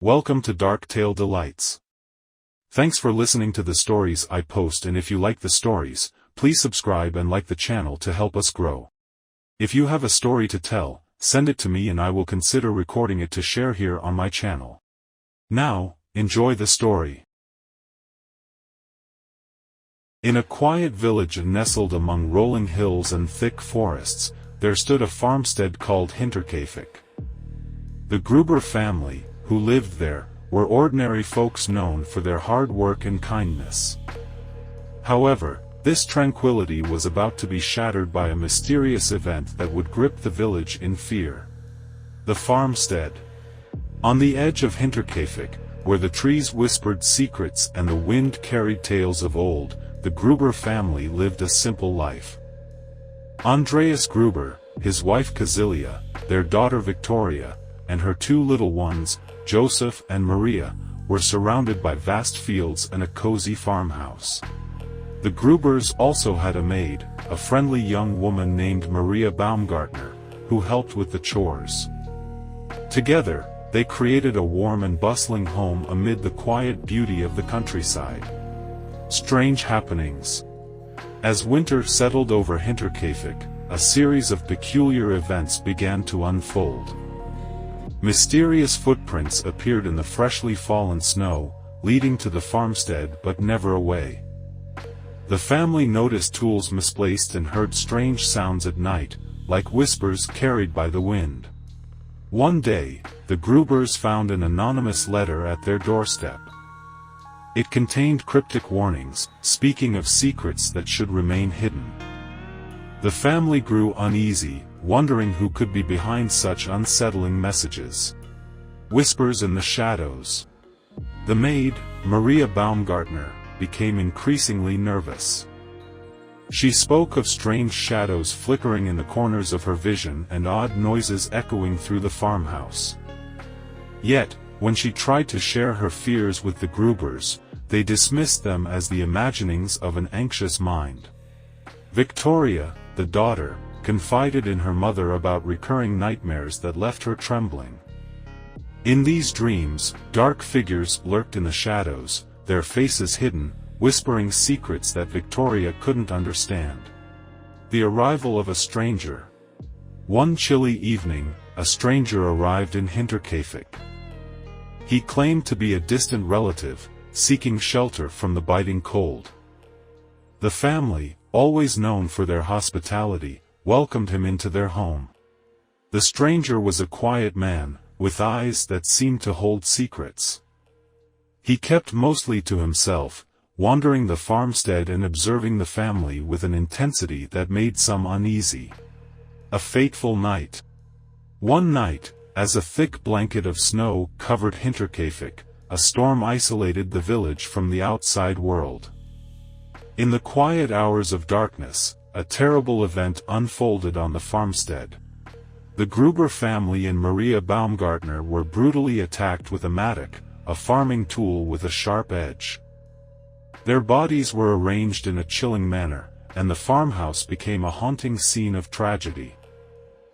Welcome to Dark Tale Delights. Thanks for listening to the stories I post, and if you like the stories, please subscribe and like the channel to help us grow. If you have a story to tell, send it to me and I will consider recording it to share here on my channel. Now, enjoy the story. In a quiet village nestled among rolling hills and thick forests, there stood a farmstead called Hinterkaifeck. The Gruber family, who lived there, were ordinary folks known for their hard work and kindness. However, this tranquility was about to be shattered by a mysterious event that would grip the village in fear. The farmstead. On the edge of Hinterkaifeck, where the trees whispered secrets and the wind carried tales of old, the Gruber family lived a simple life. Andreas Gruber, his wife Casilia, their daughter Victoria, and her two little ones, Joseph and Maria, were surrounded by vast fields and a cozy farmhouse. The Grubers also had a maid, a friendly young woman named Maria Baumgartner, who helped with the chores. Together, they created a warm and bustling home amid the quiet beauty of the countryside. Strange happenings. As winter settled over Hinterkaifeck, a series of peculiar events began to unfold. Mysterious footprints appeared in the freshly fallen snow, leading to the farmstead but never away. The family noticed tools misplaced and heard strange sounds at night, like whispers carried by the wind. One day, the Grubers found an anonymous letter at their doorstep. It contained cryptic warnings, speaking of secrets that should remain hidden. The family grew uneasy, wondering who could be behind such unsettling messages. Whispers in the shadows. The maid, Maria Baumgartner, became increasingly nervous. She spoke of strange shadows flickering in the corners of her vision and odd noises echoing through the farmhouse. Yet, when she tried to share her fears with the Grubers, they dismissed them as the imaginings of an anxious mind. Victoria, the daughter, confided in her mother about recurring nightmares that left her trembling. In these dreams, dark figures lurked in the shadows, their faces hidden, whispering secrets that Victoria couldn't understand. The arrival of a stranger. One chilly evening, a stranger arrived in Hinterkaifeck. He claimed to be a distant relative, seeking shelter from the biting cold. The family, always known for their hospitality, welcomed him into their home. The stranger was a quiet man, with eyes that seemed to hold secrets. He kept mostly to himself, wandering the farmstead and observing the family with an intensity that made some uneasy. A fateful night. One night, as a thick blanket of snow covered Hinterkaifeck, a storm isolated the village from the outside world. In the quiet hours of darkness, a terrible event unfolded on the farmstead. The Gruber family and Maria Baumgartner were brutally attacked with a mattock, a farming tool with a sharp edge. Their bodies were arranged in a chilling manner, and the farmhouse became a haunting scene of tragedy.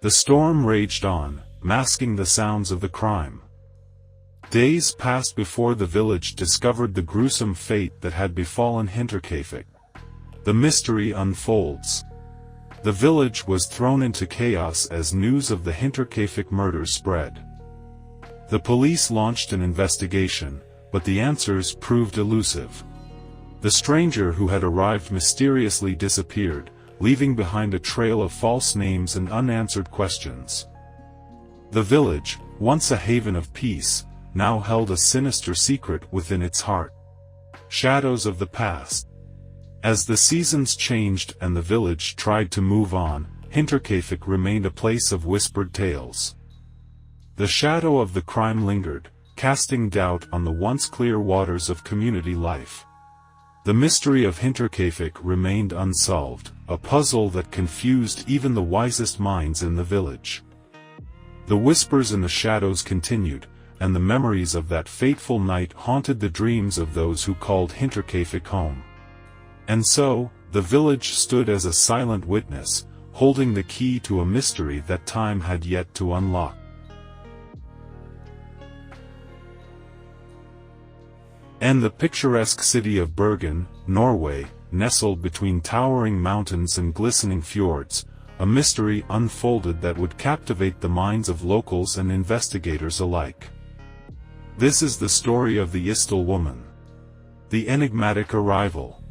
The storm raged on, masking the sounds of the crime. Days passed before the village discovered the gruesome fate that had befallen Hinterkaifeck. The mystery unfolds. The village was thrown into chaos as news of the Hinterkaifeck murders spread. The police launched an investigation, but the answers proved elusive. The stranger who had arrived mysteriously disappeared, leaving behind a trail of false names and unanswered questions. The village, once a haven of peace, now held a sinister secret within its heart. Shadows of the past. As the seasons changed and the village tried to move on, Hinterkaifeck remained a place of whispered tales. The shadow of the crime lingered, casting doubt on the once clear waters of community life. The mystery of Hinterkaifeck remained unsolved, a puzzle that confused even the wisest minds in the village. The whispers in the shadows continued, and the memories of that fateful night haunted the dreams of those who called Hinterkaifeck home. And so, the village stood as a silent witness, holding the key to a mystery that time had yet to unlock. And the picturesque city of Bergen, Norway, nestled between towering mountains and glistening fjords, a mystery unfolded that would captivate the minds of locals and investigators alike. This is the story of the Istel Woman. The enigmatic arrival.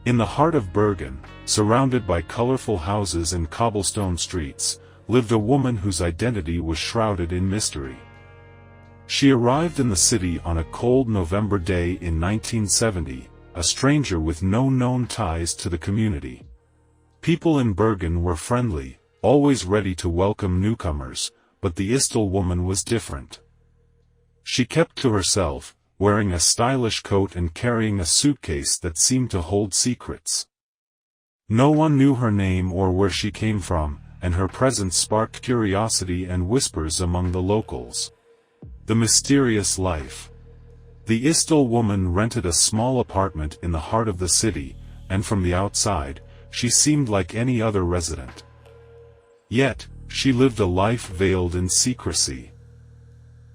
In the heart of Bergen, surrounded by colorful houses and cobblestone streets, lived a woman whose identity was shrouded in mystery. She arrived in the city on a cold November day in 1970, a stranger with no known ties to the community. People in Bergen were friendly, always ready to welcome newcomers, but the Istel Woman was different. She kept to herself, wearing a stylish coat and carrying a suitcase that seemed to hold secrets. No one knew her name or where she came from, and her presence sparked curiosity and whispers among the locals. The mysterious life. The Istel Woman rented a small apartment in the heart of the city, and from the outside, she seemed like any other resident. Yet, she lived a life veiled in secrecy.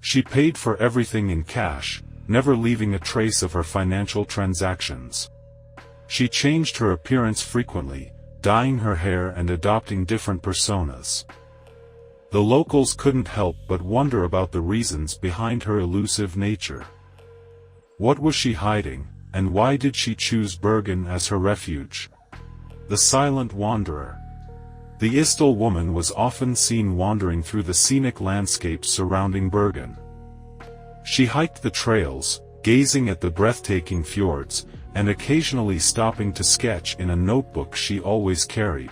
She paid for everything in cash, never leaving a trace of her financial transactions. She changed her appearance frequently, dyeing her hair and adopting different personas. The locals couldn't help but wonder about the reasons behind her elusive nature. What was she hiding, and why did she choose Bergen as her refuge? The silent wanderer. The Istel Woman was often seen wandering through the scenic landscapes surrounding Bergen. She hiked the trails, gazing at the breathtaking fjords, and occasionally stopping to sketch in a notebook she always carried.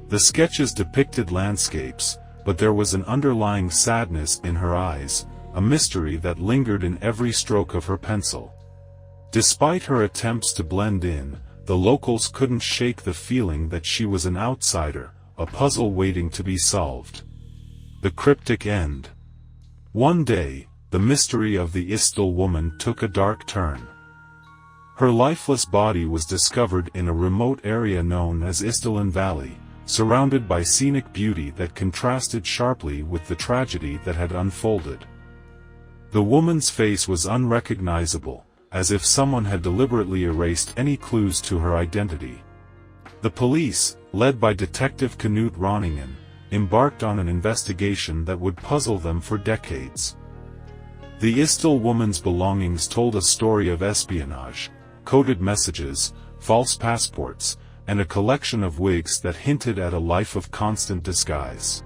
The sketches depicted landscapes, but there was an underlying sadness in her eyes, a mystery that lingered in every stroke of her pencil. Despite her attempts to blend in, the locals couldn't shake the feeling that she was an outsider, a puzzle waiting to be solved. The cryptic end. One day, the mystery of the Istel Woman took a dark turn. Her lifeless body was discovered in a remote area known as Istelen Valley, surrounded by scenic beauty that contrasted sharply with the tragedy that had unfolded. The woman's face was unrecognizable, as if someone had deliberately erased any clues to her identity. The police, led by Detective Knut Ronningen, embarked on an investigation that would puzzle them for decades. The Istel Woman's belongings told a story of espionage, coded messages, false passports, and a collection of wigs that hinted at a life of constant disguise.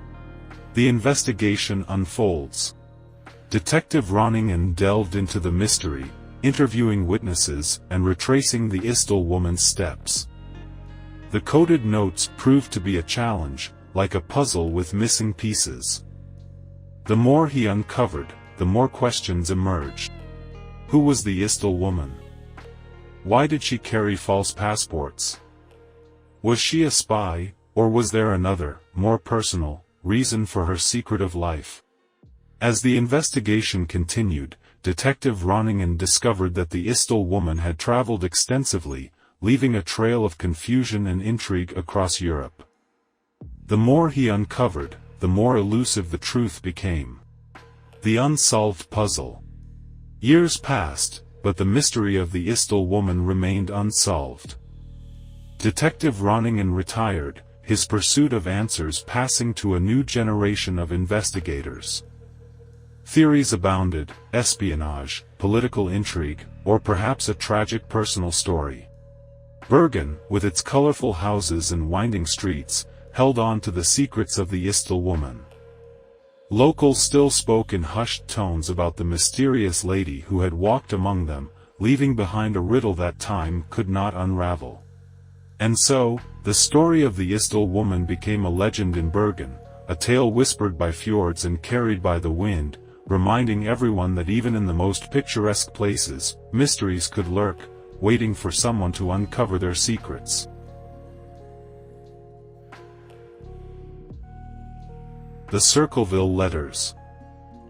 The investigation unfolds. Detective Ronningen delved into the mystery, interviewing witnesses and retracing the Istel Woman's steps. The coded notes proved to be a challenge, like a puzzle with missing pieces. The more he uncovered, the more questions emerged. Who was the Istel Woman? Why did she carry false passports? Was she a spy, or was there another, more personal, reason for her secretive life? As the investigation continued, Detective Ronningen discovered that the Istel Woman had traveled extensively, leaving a trail of confusion and intrigue across Europe. The more he uncovered, the more elusive the truth became. The unsolved puzzle. Years passed, but the mystery of the Istel Woman remained unsolved. Detective Ronningen retired, his pursuit of answers passing to a new generation of investigators. Theories abounded: espionage, political intrigue, or perhaps a tragic personal story. Bergen, with its colorful houses and winding streets, held on to the secrets of the Istel Woman. Locals still spoke in hushed tones about the mysterious lady who had walked among them, leaving behind a riddle that time could not unravel. And so, the story of the Istel Woman became a legend in Bergen, a tale whispered by fjords and carried by the wind, reminding everyone that even in the most picturesque places, mysteries could lurk, waiting for someone to uncover their secrets. The Circleville Letters.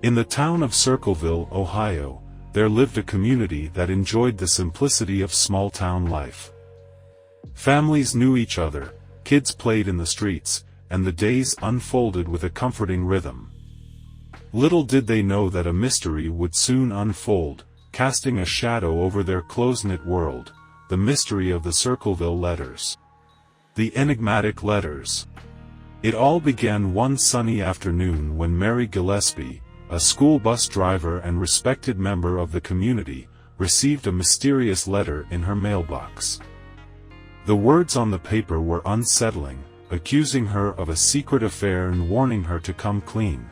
In the town of Circleville, Ohio, there lived a community that enjoyed the simplicity of small-town life. Families knew each other, kids played in the streets, and the days unfolded with a comforting rhythm. Little did they know that a mystery would soon unfold, casting a shadow over their close-knit world, the mystery of the Circleville Letters. The enigmatic letters. It all began one sunny afternoon when Mary Gillespie, a school bus driver and respected member of the community, received a mysterious letter in her mailbox. The words on the paper were unsettling, accusing her of a secret affair and warning her to come clean.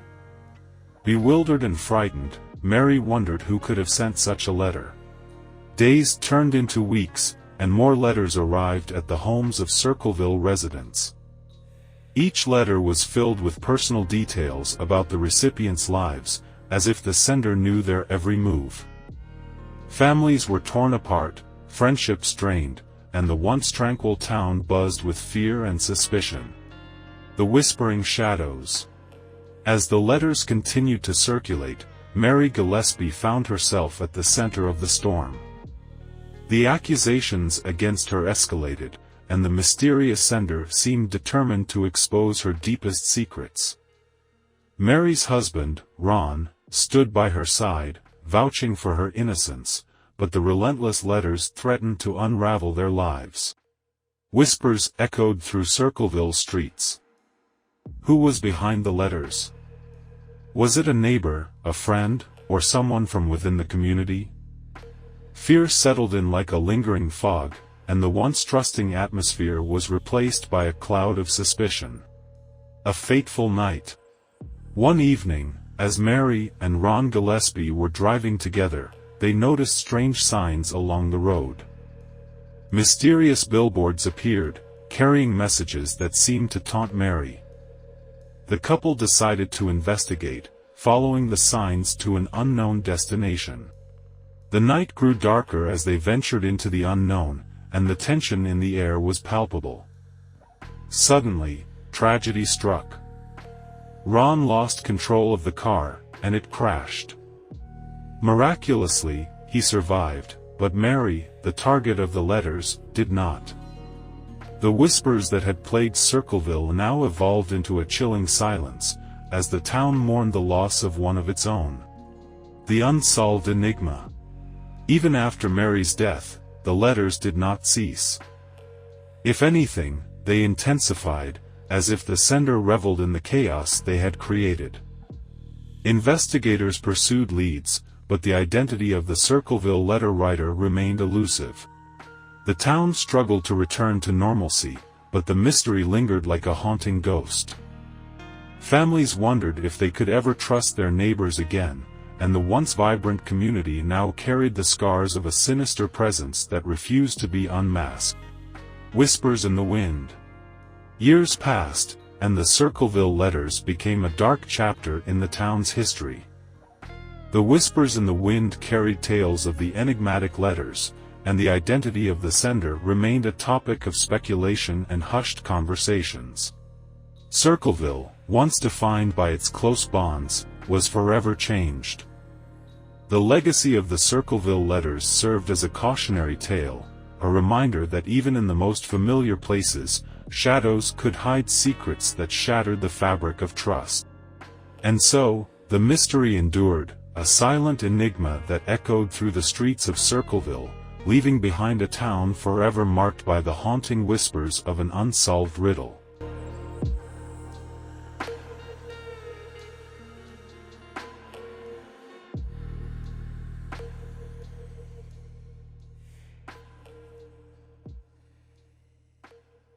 Bewildered and frightened, Mary wondered who could have sent such a letter. Days turned into weeks, and more letters arrived at the homes of Circleville residents. Each letter was filled with personal details about the recipients' lives, as if the sender knew their every move. Families were torn apart, friendships strained, and the once tranquil town buzzed with fear and suspicion. The Whispering Shadows. As the letters continued to circulate, Mary Gillespie found herself at the center of the storm. The accusations against her escalated, and the mysterious sender seemed determined to expose her deepest secrets. Mary's husband, Ron, stood by her side, vouching for her innocence, but the relentless letters threatened to unravel their lives. Whispers echoed through Circleville streets. Who was behind the letters? Was it a neighbor, a friend, or someone from within the community? Fear settled in like a lingering fog, and the once trusting atmosphere was replaced by a cloud of suspicion. A fateful night. One evening, as Mary and Ron Gillespie were driving together, they noticed strange signs along the road. Mysterious billboards appeared, carrying messages that seemed to taunt Mary. The couple decided to investigate, following the signs to an unknown destination. The night grew darker as they ventured into the unknown, and the tension in the air was palpable. Suddenly, tragedy struck. Ron lost control of the car, and it crashed. Miraculously, he survived, but Mary, the target of the letters, did not. The whispers that had plagued Circleville now evolved into a chilling silence, as the town mourned the loss of one of its own. The unsolved enigma. Even after Mary's death, the letters did not cease. If anything, they intensified, as if the sender reveled in the chaos they had created. Investigators pursued leads, but the identity of the Circleville letter writer remained elusive. The town struggled to return to normalcy, but the mystery lingered like a haunting ghost. Families wondered if they could ever trust their neighbors again, and the once vibrant community now carried the scars of a sinister presence that refused to be unmasked. Whispers in the wind. Years passed, and the Circleville letters became a dark chapter in the town's history. The whispers in the wind carried tales of the enigmatic letters, and the identity of the sender remained a topic of speculation and hushed conversations. Circleville, once defined by its close bonds, was forever changed. The legacy of the Circleville letters served as a cautionary tale, a reminder that even in the most familiar places, shadows could hide secrets that shattered the fabric of trust. And so, the mystery endured, a silent enigma that echoed through the streets of Circleville, leaving behind a town forever marked by the haunting whispers of an unsolved riddle.